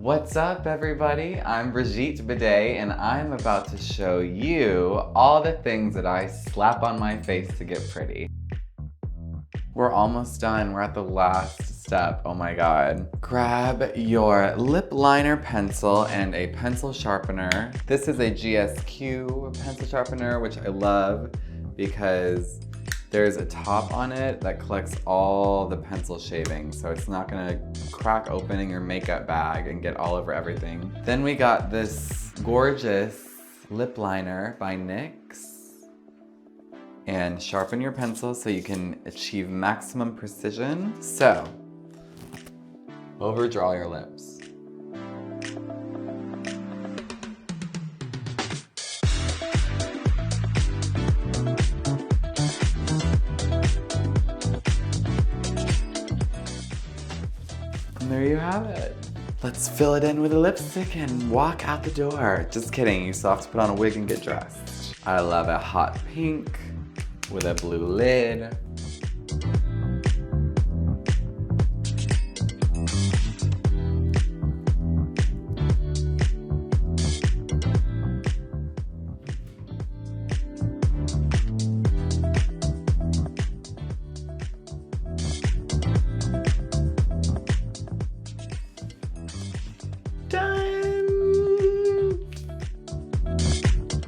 What's up, everybody? I'm Brigitte Bidet, and I'm about to show you all the things that I slap on my face to get pretty. We're almost done. We're at the last step. Oh my god. Grab your lip liner pencil and a pencil sharpener. This is a GSQ pencil sharpener, which I love because there's a top on it that collects all the pencil shavings, so it's not gonna crack open in your makeup bag and get all over everything. Then we got this gorgeous lip liner by NYX. And sharpen your pencil so you can achieve maximum precision. So, overdraw your lips. And there you have it. Let's fill it in with a lipstick and walk out the door. Just kidding, you still have to put on a wig and get dressed. I love a hot pink with a blue lid.